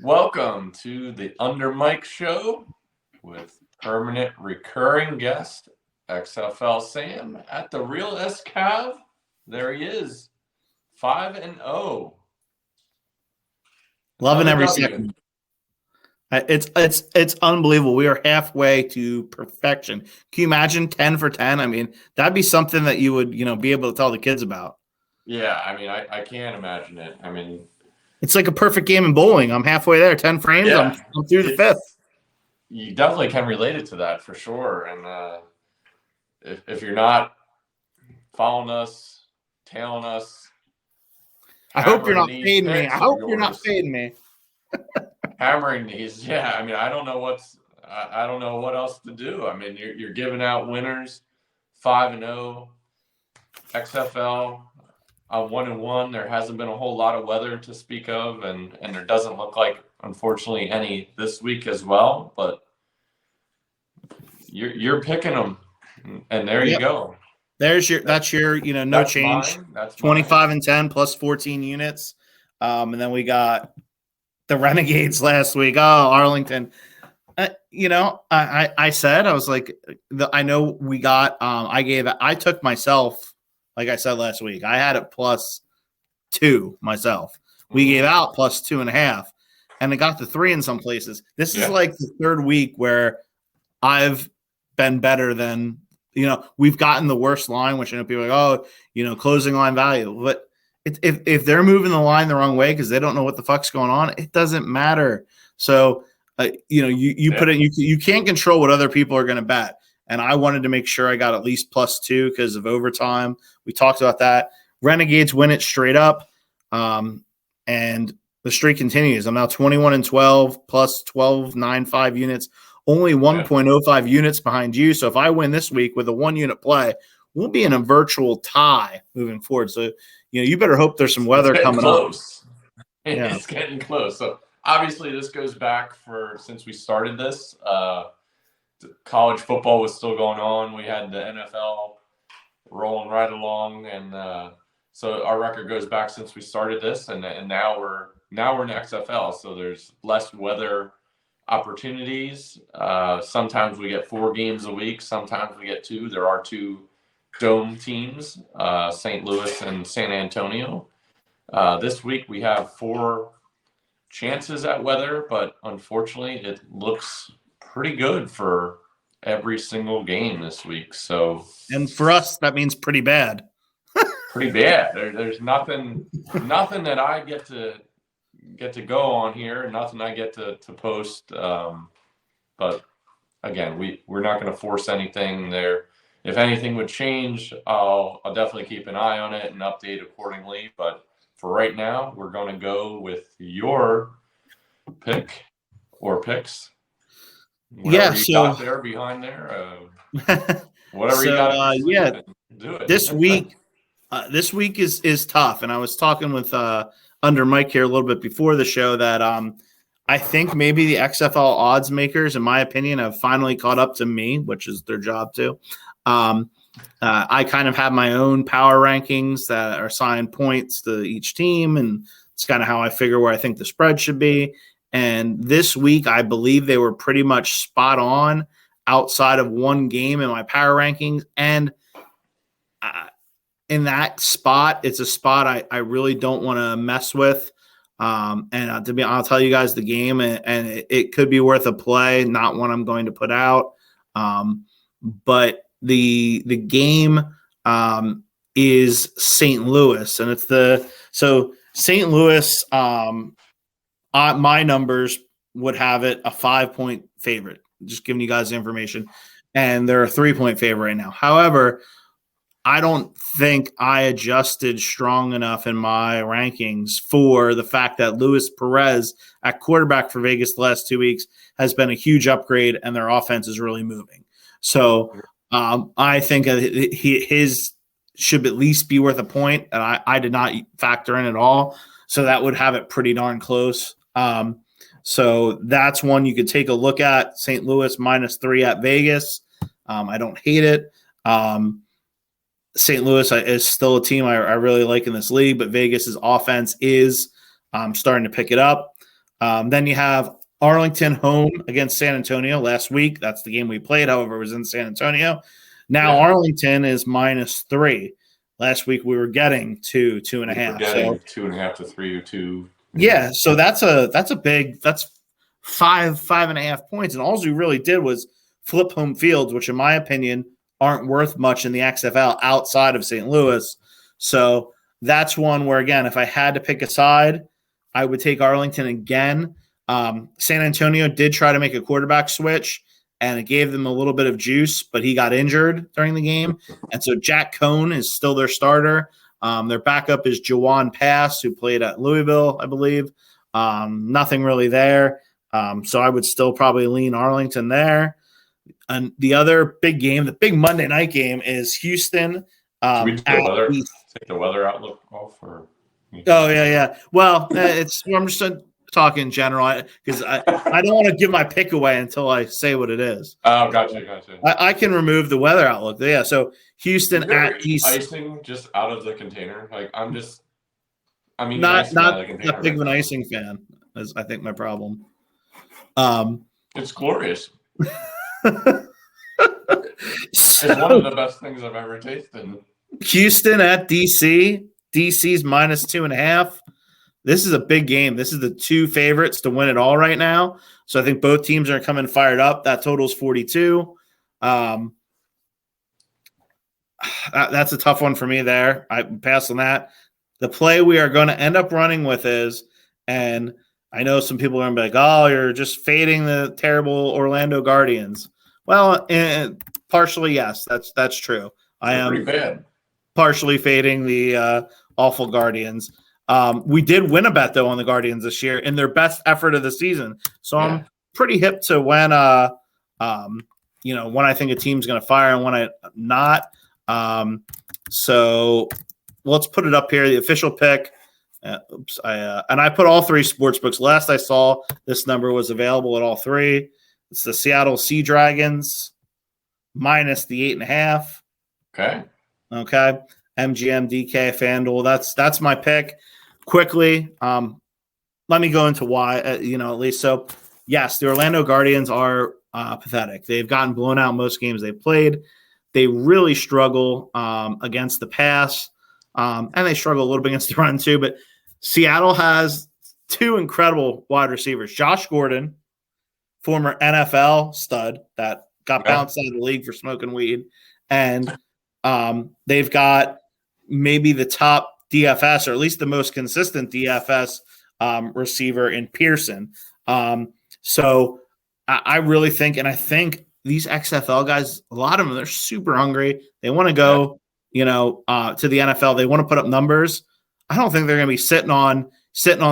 Welcome to the UnderMike show with permanent recurring guest XFL Sam at the Real SCAV. There he is, 5-0. Loving every second. It's unbelievable. We are halfway to perfection. Can you imagine 10 for 10? I mean, that'd be something that you would, be able to tell the kids about. Yeah, I mean, I can't imagine it. I mean, it's like a perfect game in bowling. I'm halfway there, 10 frames. Yeah, I'm through the fifth. You definitely can relate it to that for sure. And if you're not following us, tailing us, I hope you're not fading me. I hope you're not fading me. Hammering these, yeah. I mean, I don't know what else to do. I mean, you're giving out winners, 5-0, XFL. 1-1. There hasn't been a whole lot of weather to speak of, and there doesn't look like, unfortunately, any this week as well. But you're picking them, and there you go. That's your no change. That's 25 and 10 plus 14 units, and then we got the Renegades last week. Oh, Arlington. I said I was like, I know we got. I took myself. Like I said last week, I had it +2 myself. We gave out +2.5, and it got to 3 in some places. This is like the third week where I've been better than, we've gotten the worst line, which I know people are like, closing line value. But if they're moving the line the wrong way because they don't know what the fuck's going on, it doesn't matter. So, you put it, you can't control what other people are going to bet. And I wanted to make sure I got at least +2 because of overtime. We talked about that. Renegades win it straight up. And the streak continues. I'm now 21-12 plus 12.95 units, only 1.05 units behind you. So if I win this week with a 1-unit play, we'll be in a virtual tie moving forward. So, you better hope there's some weather coming close. Up. It's getting close. So obviously this goes back since we started this. College football was still going on. We had the NFL rolling right along, and so our record goes back since we started this, and now we're in the XFL. So there's less weather opportunities. Sometimes we get 4 games a week. Sometimes we get 2. There are 2 dome teams, St. Louis and San Antonio. This week we have 4 chances at weather, but unfortunately it looks pretty good for every single game this week. So, and for us, that means pretty bad. Pretty bad. There's nothing that I get to go on here. Nothing I get to post. But again, we're not going to force anything there. If anything would change, I'll definitely keep an eye on it and update accordingly. But for right now, we're going to go with your pick or picks. Whatever you got there behind there, whatever you got. Do it. This week is tough, and I was talking with UnderMike here a little bit before the show that I think maybe the XFL odds makers, in my opinion, have finally caught up to me, which is their job too. I kind of have my own power rankings that are assigned points to each team, and it's kind of how I figure where I think the spread should be. And this week, I believe they were pretty much spot on outside of one game in my power rankings. And in that spot, it's a spot I really don't want to mess with. I'll tell you guys the game, and it could be worth a play, not one I'm going to put out. But the game is St. Louis, and so St. Louis. My numbers would have it a 5-point favorite, just giving you guys the information. And they're a 3-point favorite right now. However, I don't think I adjusted strong enough in my rankings for the fact that Luis Perez at quarterback for Vegas the last 2 weeks has been a huge upgrade, and their offense is really moving. So I think his should at least be worth a point. And I did not factor in at all. So that would have it pretty darn close. So that's one you could take a look at. St. Louis -3 at Vegas. I don't hate it. St. Louis is still a team I really like in this league, but Vegas's offense is starting to pick it up. Then you have Arlington home against San Antonio last week. That's the game we played. However, it was in San Antonio. Now Arlington is -3. Last week we were getting 2.5. Getting 2.5 to 3 or 2. Yeah, so that's five and a half points, and all we really did was flip home fields, which in my opinion aren't worth much in the XFL outside of St. Louis. So that's one where, again, if I had to pick a side, I would take Arlington again. San Antonio did try to make a quarterback switch, and it gave them a little bit of juice, but he got injured during the game. And so Jack Cohn is still their starter. Their backup is Jawan Pass, who played at Louisville, I believe. Nothing really there. So I would still probably lean Arlington there. And the other big game, the big Monday night game, is Houston. Should we take the weather outlook off? Or oh, yeah. Well, I'm just talking in general because I don't want to give my pick away until I say what it is. Oh, gotcha. I can remove the weather outlook. Yeah, so Houston at East. Icing just out of the container. Like I'm not that big of an icing fan. Is I think my problem. It's glorious. It's one of the best things I've ever tasted. Houston at DC. DC's -2.5. This is a big game. This is the two favorites to win it all right now. So I think both teams are coming fired up. That total's 42. That's a tough one for me there. I pass on that. The play we are going to end up running with is, and I know some people are going to be like, oh, you're just fading the terrible Orlando Guardians. Well, partially, yes, that's true. I am pretty bad. Partially fading the awful Guardians. We did win a bet, though, on the Guardians this year in their best effort of the season. So I'm pretty hip to when when I think a team's going to fire and when I'm not. So let's put it up here. The official pick. I put all three sports books. Last I saw, this number was available at all three. It's the Seattle Sea Dragons minus the 8.5. Okay. MGM, DK, FanDuel. That's my pick. Quickly, let me go into why. At least so. Yes, the Orlando Guardians are pathetic. They've gotten blown out in most games they've played. They really struggle against the pass, and they struggle a little bit against the run too. But Seattle has two incredible wide receivers. Josh Gordon, former NFL stud that got bounced out of the league for smoking weed. And they've got maybe the top DFS, or at least the most consistent DFS receiver in Pearson. So I really think, and I think these XFL guys, a lot of them, they're super hungry. They want to go, to the NFL. They want to put up numbers. I don't think they're going to be sitting on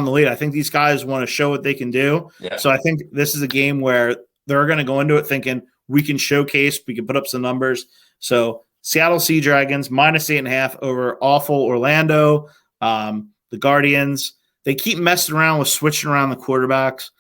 the lead. I think these guys want to show what they can do. Yeah. So I think this is a game where they're going to go into it thinking we can showcase, we can put up some numbers. So Seattle Sea Dragons minus 8.5 over awful Orlando. The Guardians, they keep messing around with switching around the quarterbacks.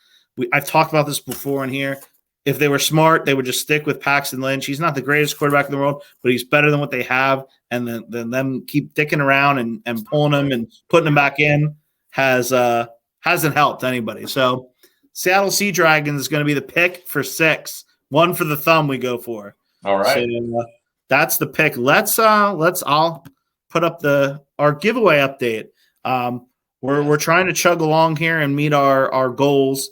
I've talked about this before in here. If they were smart, they would just stick with Paxton Lynch. He's not the greatest quarterback in the world, but he's better than what they have. And then them keep dicking around and pulling him and putting him back in hasn't helped anybody. So Seattle Sea Dragons is going to be the pick for 6. One for the thumb we go for. All right. So, that's the pick. I'll put up our giveaway update. We're trying to chug along here and meet our goals.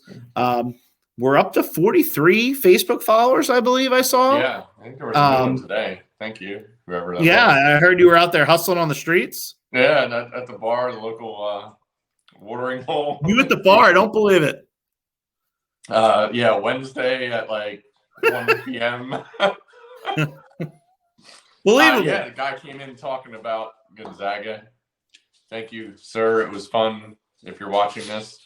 We're up to 43 Facebook followers, I believe I saw. Yeah, I think there was a good one today. Thank you, whoever that was. I heard you were out there hustling on the streets. Yeah, at the bar, the local watering hole. You at the bar? I don't believe it. Wednesday at like 1 p.m. Believable. The guy came in talking about Gonzaga. Thank you, sir. It was fun. If you're watching this,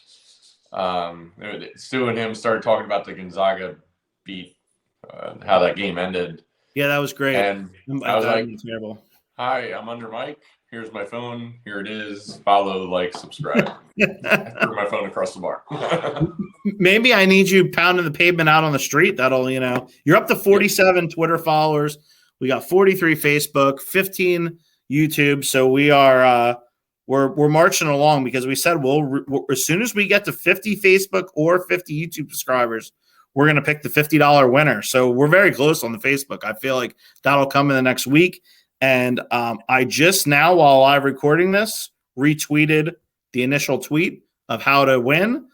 Stu and him started talking about the Gonzaga beat, how that game ended. Yeah, that was great. And I was like, terrible. Hi, I'm UnderMike. Here's my phone. Here it is. Follow, like, subscribe. I threw my phone across the bar. Maybe I need you pounding the pavement out on the street. That'll, you're up to 47 Twitter followers. We got 43 Facebook, 15 YouTube. So we're we're marching along because we said as soon as we get to 50 Facebook or 50 YouTube subscribers, we're going to pick the $50 winner. So we're very close on the Facebook. I feel like that'll come in the next week. And I just now, while I'm recording this, retweeted the initial tweet of how to win.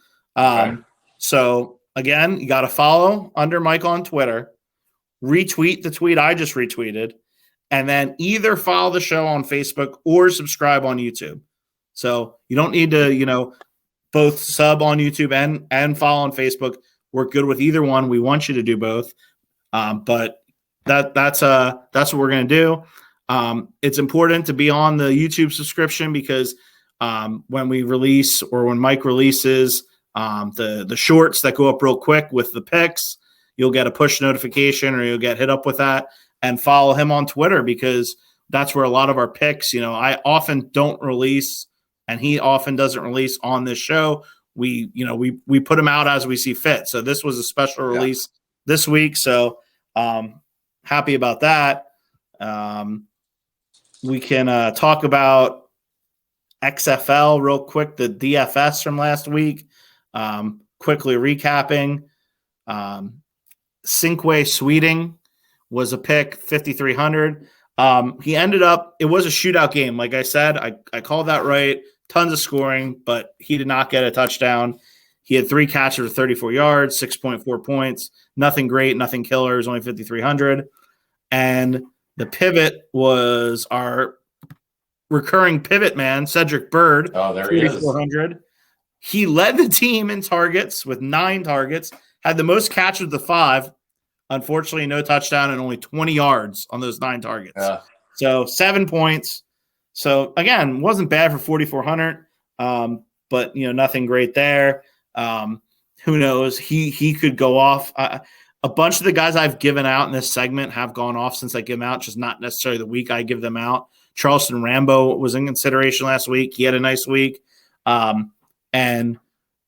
So again, you got to follow UnderMike on Twitter, retweet the tweet I just retweeted, and then either follow the show on Facebook or subscribe on YouTube. So you don't need to, both sub on YouTube and follow on Facebook. We're good with either one. We want you to do both. But that's what we're going to do. It's important to be on the YouTube subscription because when we release or when Mike releases the shorts that go up real quick with the picks, you'll get a push notification or you'll get hit up with that. And follow him on Twitter because that's where a lot of our picks, I often don't release and he often doesn't release on this show. We put them out as we see fit. So this was a special release this week. So happy about that. We can talk about XFL real quick, the DFS from last week. Quickly recapping. Cinque Sweeting was a pick, 5,300. He ended up, it was a shootout game. Like I said, I called that right. Tons of scoring, but he did not get a touchdown. He had 3 catches for 34 yards, 6.4 points. Nothing great, nothing killer. It was only 5,300. And the pivot was our recurring pivot man, Cedric Bird. Oh, there he is. 4,400. He led the team in targets with 9 targets, had the most catches with the 5. Unfortunately, no touchdown and only 20 yards on those 9 targets. Yeah. So 7 points. So again, wasn't bad for 4,400, but nothing great there. Who knows? He could go off. A bunch of the guys I've given out in this segment have gone off since I give them out, just not necessarily the week I give them out. Charleston Rambo was in consideration last week. He had a nice week. And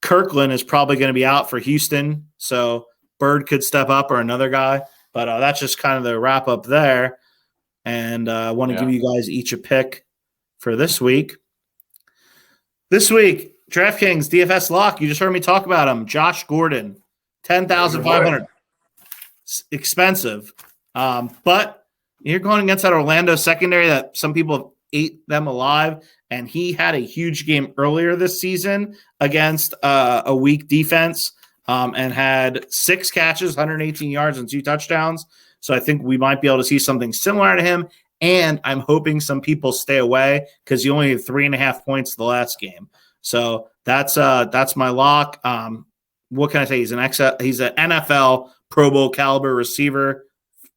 Kirkland is probably going to be out for Houston. So Bird could step up or another guy, but that's just kind of the wrap up there. And I want to give you guys each a pick for this week. This week, DraftKings DFS lock. You just heard me talk about him. Josh Gordon, 10,500. Expensive. But you're going against that Orlando secondary that some people have ate them alive. And he had a huge game earlier this season against a weak defense. And had 6 catches, 118 yards, and 2 touchdowns. So I think we might be able to see something similar to him. And I'm hoping some people stay away because he only had 3.5 points the last game. So that's my lock. What can I say? He's an NFL Pro Bowl caliber receiver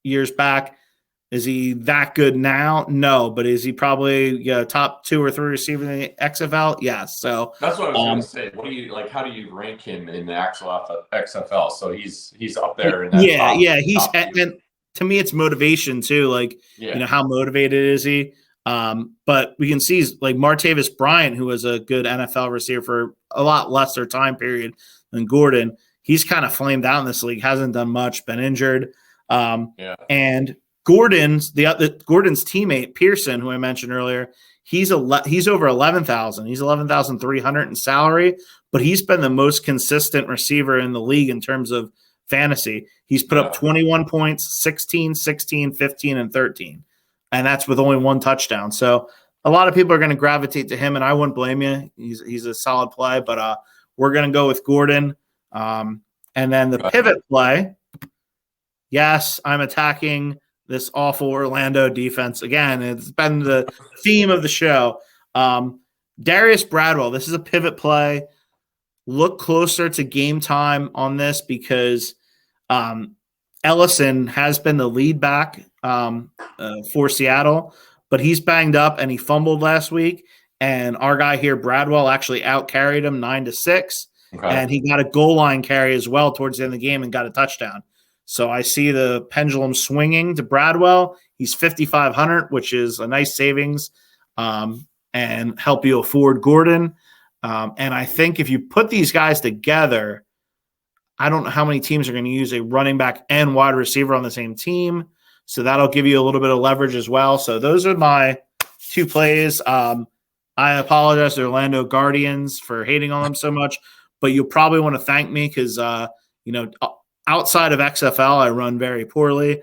years back. Is he that good now? No, but is he probably top 2 or 3 receiver in the XFL? Yes. So that's what I was going to say. What do you like? How do you rank him in the actual XFL? So he's up there in that He's and to me, it's motivation too. Like how motivated is he? But we can see like Martavis Bryant, who was a good NFL receiver for a lot lesser time period than Gordon. He's kind of flamed out in this league. Hasn't done much. Been injured. And Gordon's teammate Pearson, who I mentioned earlier, he's over 11,000. He's 11,300 in salary, but he's been the most consistent receiver in the league in terms of fantasy. He's put up 21 points, 16, 16, 15, and 13, and that's with only 1 touchdown. So a lot of people are going to gravitate to him, and I wouldn't blame you. He's a solid play, but we're going to go with Gordon. And then the pivot play. Yes, I'm attacking this awful Orlando defense. Again, it's been the theme of the show. Darius Bradwell, this is a pivot play. Look closer to game time on this because Ellison has been the lead back for Seattle, but he's banged up and he fumbled last week. And our guy here, Bradwell, actually out-carried him 9-6. Okay. And he got a goal line carry as well towards the end of the game and got a touchdown. So I see the pendulum swinging to Bradwell. He's 5,500, which is a nice savings and help you afford Gordon. And I think if you put these guys together, I don't know how many teams are going to use a running back and wide receiver on the same team. So that'll give you a little bit of leverage as well. So those are my 2 plays. I apologize to Orlando Guardians for hating on them so much, but you'll probably want to thank me because, outside of XFL, I run very poorly.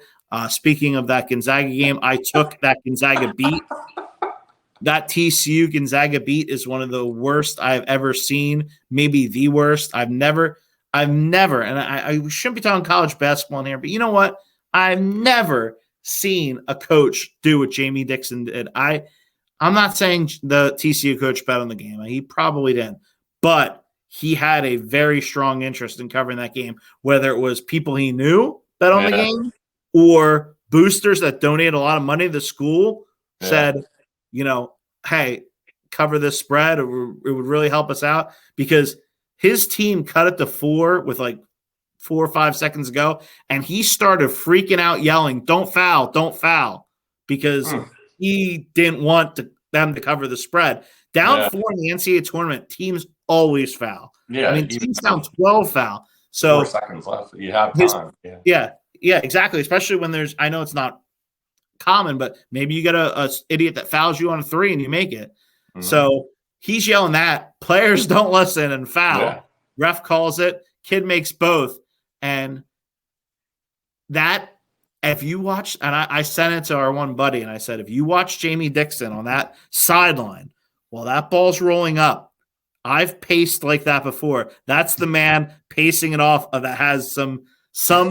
Speaking of that Gonzaga game, I took that Gonzaga beat. That TCU Gonzaga beat is one of the worst I've ever seen, maybe the worst. I've never, and I shouldn't be talking college basketball in here, but you know what? I've never seen a coach do what Jamie Dixon did. I'm not saying the TCU coach bet on the game. He probably didn't, but he had a very strong interest in covering that game, whether it was people he knew bet on the game or boosters that donate a lot of money to the school said, hey, cover this spread. It would really help us out because his team cut it to 4 with like 4 or 5 seconds ago, and he started freaking out, yelling, don't foul, because he didn't want them to cover the spread. Down 4 in the NCAA tournament, teams always foul. Yeah, I mean, teams down 12 foul. So 4 seconds left. You have time. Yeah, exactly. Especially when I know it's not common, but maybe you get a idiot that fouls you on a 3 and you make it. Mm-hmm. So he's yelling that. Players don't listen and foul. Yeah. Ref calls it. Kid makes both. And that, if you watch, and I sent it to our one buddy, and I said, if you watch Jamie Dixon on that sideline while that ball's rolling up, I've paced like that before. That's the man pacing it off that has some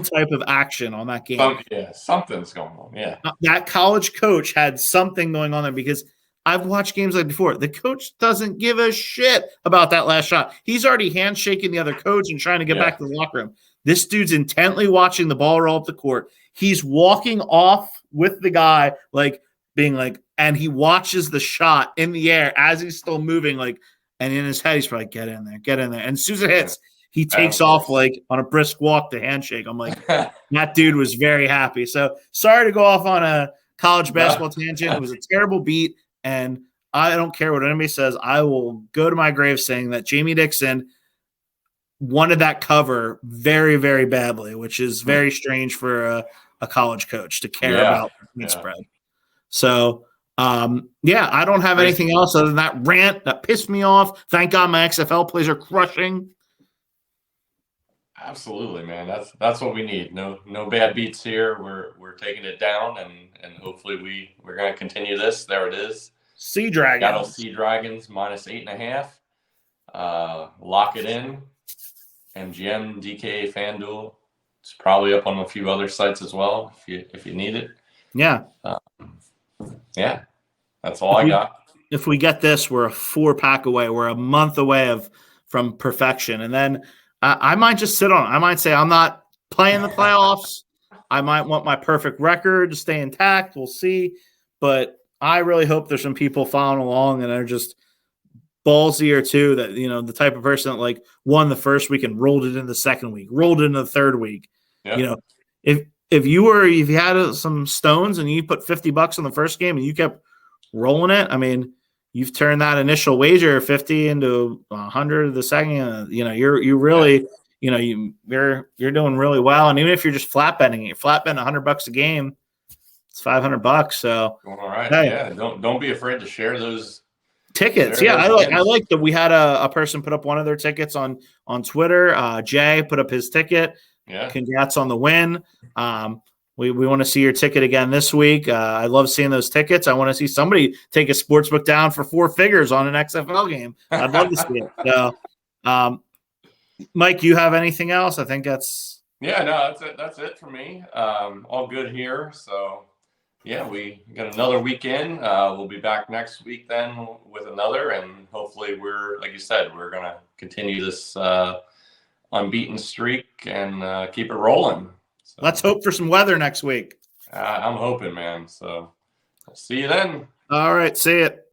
type of action on that game. Something's going on. Yeah. That college coach had something going on there because I've watched games like before. The coach doesn't give a shit about that last shot. He's already handshaking the other coach and trying to get back to the locker room. This dude's intently watching the ball roll up the court. He's walking off with the guy, and he watches the shot in the air as he's still moving, and in his head, he's probably, get in there. And as soon as it hits, he takes off on a brisk walk to handshake. I'm like, that dude was very happy. So sorry to go off on a college basketball tangent. It was a terrible beat, and I don't care what anybody says. I will go to my grave saying that Jamie Dixon wanted that cover very, very badly, which is very strange for a college coach to care about the spread. So, I don't have anything else other than that rant that pissed me off. Thank God my XFL plays are crushing. Absolutely, man. That's what we need. No bad beats here. We're taking it down, and hopefully we're going to continue this. There it is. Sea Dragons. Seattle Sea Dragons -8.5. Lock it in. MGM, DK, FanDuel. It's probably up on a few other sites as well if you need it. Yeah. That's all I got. If we get this, we're a 4-pack away. We're a month away from perfection. And then I might just sit on it. I might say I'm not playing the playoffs. I might want my perfect record to stay intact. We'll see. But I really hope there's some people following along and are just ballsy or two that, the type of person that won the first week and rolled it in the second week, rolled it in the third week. Yeah. If you had some stones and you put $50 on the first game and you kept rolling it, I mean, you've turned that initial wager 50 into 100 the second. You're doing really well. And even if you're just flat betting it, flat betting $100 a game, it's $500. So all right, hey. Don't be afraid to share those tickets. I like that. We had a person put up one of their tickets on Twitter. Jay put up his ticket. Yeah. Congrats on the win. We want to see your ticket again this week. I love seeing those tickets. I want to see somebody take a sportsbook down for 4 figures on an XFL game. I'd love to see it. So, Mike, you have anything else? I think that's that's it. That's it for me. All good here. So, we got another weekend. We'll be back next week then with another, and hopefully like you said, we're gonna continue this unbeaten streak and keep it rolling. So, let's hope for some weather next week. I'm hoping, man. So, I'll see you then. All right. See it.